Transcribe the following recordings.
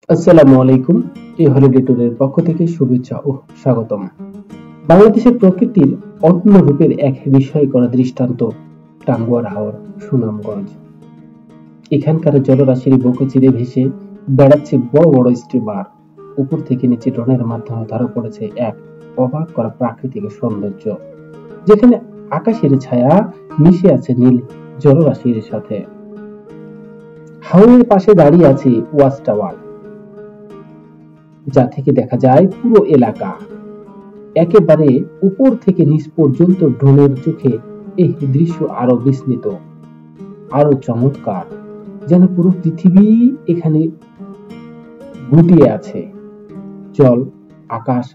আসসালামু আলাইকুম। এই হলিডে ট্যুরের পক্ষ থেকে শুভেচ্ছা ও স্বাগতম। বাংলাদেশের প্রকৃতির অন্য রূপের এক বিস্ময়কর দৃষ্টান্ত টাঙ্গুয়ার হাওর, সুনামগঞ্জ। এখানকার জলরাশির বুকে চিরে ভেসে বেড়াচ্ছে বড় বড় স্টিমার। উপর থেকে নিচে ড্রোনের মাধ্যমে ধরা পড়েছে এক অবাক করা প্রাকৃতিক সৌন্দর্য, যেখানে আকাশের ছায়া মিশে আছে নীল জলরাশির সাথে। হাওরের পাশে দাঁড়িয়ে আছে ওয়াচ টাওয়ার, যা থেকে দেখা যায় পুরো এলাকা। একেবারে উপর থেকে নিচ পর্যন্ত ড্রোনের চোখে এই দৃশ্য আরো বিস্মিত, আরো চমৎকার, যেন পুরো পৃথিবী এখানে গুটিয়ে আছে। জল, আকাশ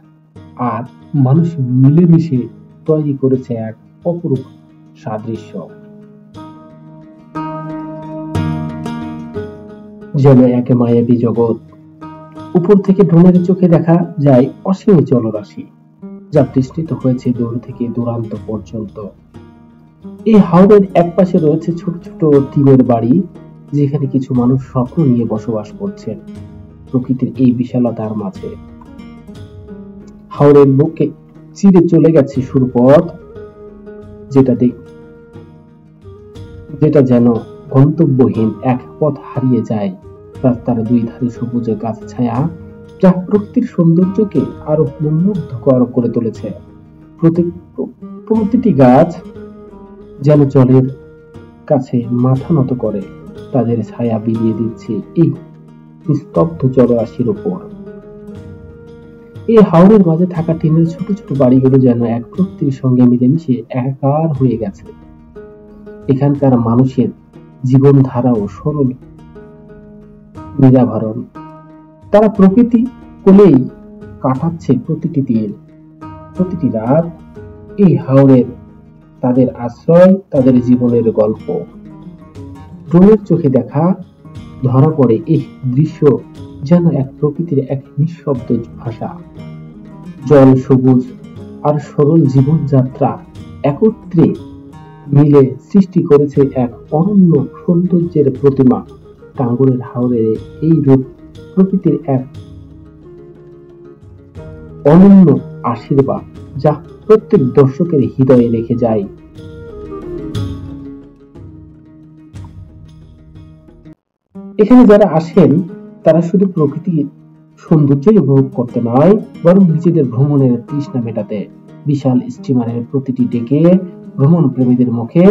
আর মানুষ মিলেমিশে তৈরি করেছে এক অপরূপ সাদৃশ্য, যেন এক মায়াবী জগৎ। উপর থেকে ড্রোনের চোখে দেখা যায় অসীম জলরাশি, যা বিস্তৃত হয়েছে দূর থেকে দূরান্ত পর্যন্ত। এই হাওরের একপাশে রয়েছে ছোট ছোট টিনের বাড়ি, যেখানে কিছু মানুষ স্বপ্ন নিয়ে বসবাস করছেন প্রকৃতির এই বিশালতার মাঝে। হাওরের বুকে চিরে চলে গেছে সুরপথ, যেটা যেটা যেন গন্তব্যহীন এক পথ হারিয়ে যায়। রাস্তার দুই ধারে সবুজ গাছ ছায়া, যা প্রকৃতির সৌন্দর্যকে আরো মনোমুগ্ধকর করে তুলেছে। প্রতিটি গাছ যেন জলের কাছে মাথা নত করে, তাদের ছায়া বিলিয়ে দিচ্ছে এই স্তব্ধ জলরাশির উপর। এই হাওরের মাঝে থাকা টিনের ছোট ছোট বাড়িগুলো যেন এক প্রকৃতির সঙ্গে মিলেমিশে একাকার হয়ে গেছে। এখানকার মানুষের জীবনধারাও সরল নিরাভরণ। তারা প্রকৃতি কোলেই কাটাচ্ছে প্রতিটি দিন, প্রতিটি রাত। এই হাওরের তাদের আশ্রয়, তাদের জীবনের গল্প। ড্রোনের চোখে দেখা ধরা পড়ে এই দৃশ্য যেন এক প্রকৃতির এক নিঃশব্দ ভাষা। জল, সবুজ আর সরল জীবনযাত্রা একত্রে মিলে সৃষ্টি করেছে এক অনন্য সৌন্দর্যের প্রতিমা। টাঙ্গুয়ার হাওরের এই রূপ প্রকৃতির এক অনন্য আশীর্বাদ, যা প্রত্যেক দর্শকের হৃদয়ে রেখে যায়। এখানে যারা আসেন, তারা শুধু প্রকৃতির সৌন্দর্যই উপভোগ করতে নয়, বরং নিজেদের ভ্রমণের তৃষ্ণা মেটাতে। বিশাল স্টিমারের প্রতিটি ডেকে ভ্রমণ প্রেমীদের মুখে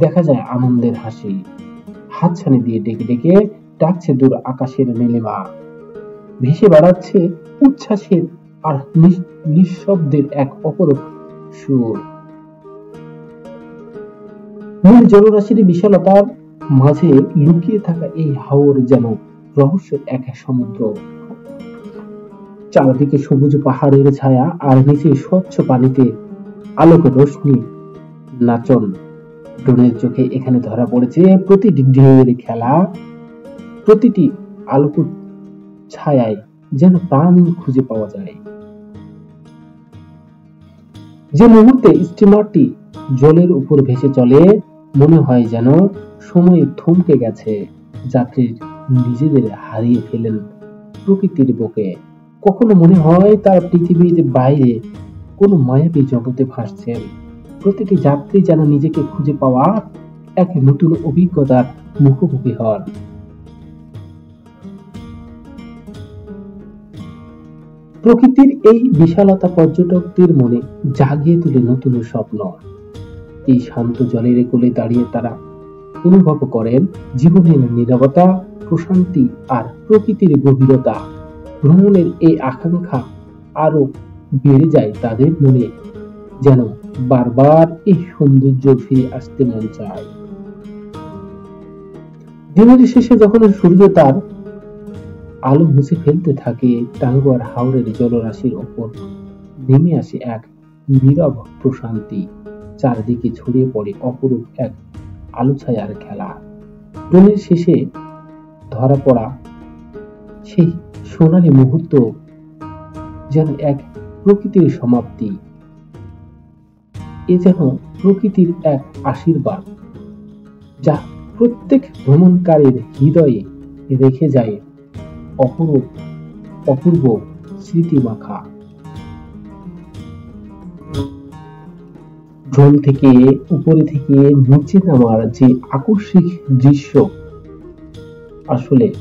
দেখা যায় আনন্দের হাসি। হাতছানি দিয়ে ডেকে ডেকে ডাকছে দূর আকাশের নীলিমা, ভেসে বেড়াচ্ছে উচ্ছ্বাসের আর নিঃশব্দের এক অপরূপ সুর। নীল জলরাশির বিশালতার মাঝে লুকিয়ে থাকা এই হাওর যেন রহস্যের এক সমুদ্র। চারদিকে সবুজ পাহাড়ের ছায়া, আর নিচে স্বচ্ছ পানিতে আলোক রোশনি নাচন। ড্রোনের চোখে এখানে ধরা পড়েছে প্রতিটি ঢেউয়ের খেলা, প্রতিটি আলোক ছায়ায় যেন প্রাণ খুঁজে পাওয়া যায়। যে মুহূর্তে স্টিমারটি জলের উপর ভেসে চলে, মনে হয় যেন সময় থমকে গেছে। যাত্রী নিজেদের হারিয়ে ফেলেন প্রকৃতির বুকে। কখনো মনে হয় তার পৃথিবীর বাইরে কোনো মায়াবী জগতে ভাসছেন। প্রতিটি যাত্রী যেন নিজেকে খুঁজে পাওয়া এক নতুন অভিজ্ঞতার মুখোমুখি হন। প্রকৃতির এই বিশালতা পর্যটকদের মনে জাগিয়ে তুলে নতুন স্বপ্ন। এই শান্ত জলের কোলে দাঁড়িয়ে তারা অনুভব করেন জীবনের নীরবতা, প্রশান্তি আর প্রকৃতির গভীরতা। ভ্রমণের এই আকাঙ্ক্ষা আরো বেড়ে যায় তাদের মনে, যেন বারবার এই সৌন্দর্য ফিরে আসতে মন চায়। দিনের শেষে যখন সূর্য তার আলো মুছে ফেলতে থাকে, টাঙ্গুয়ার হাওরের জলরাশির ওপর নেমে আসে এক নীরব প্রশান্তি। চারদিকে ছড়িয়ে পড়ে অপরূপ এক আলো ছায়ার খেলা। দিনের শেষে ধরা পড়া সেই সোনালী মুহূর্ত যেন এক প্রকৃতির সমাপ্তি। এ যেন প্রকৃতির এক আশীর্বাদ, যা প্রত্যেক ভ্রমণকারীর হৃদয়ে রেখে যায় অপরূপ অপূর্ব স্মৃতি মাখা। জল থেকে উপরে থেকে নিচে নামার যে আকস্মিক দৃশ্য, আসলে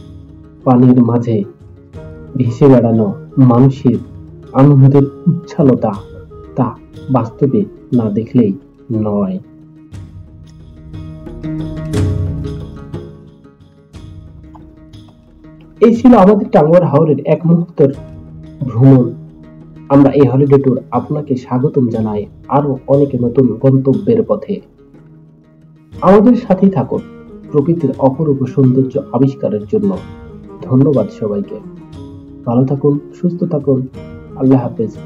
পানির মাঝে ভেসে বেড়ানো মানুষের আনন্দের উচ্ছ্বালতা, তা বাস্তবে না দেখলেই নয়। এই ছিল আমাদের টাঙ্গুয়ার হাওরের এক মুহূর্তের ভ্রমণ। আমরা এই হলিডে ট্যুর আপনাকে স্বাগতম জানাই আরো অনেক নতুন গন্তব্যের পথে। আমাদের সাথেই থাকুন প্রকৃতির অপরূপ সৌন্দর্য আবিষ্কারের জন্য। ধন্যবাদ সবাইকে। ভালো থাকুন, সুস্থ থাকুন। আল্লাহ হাফেজ।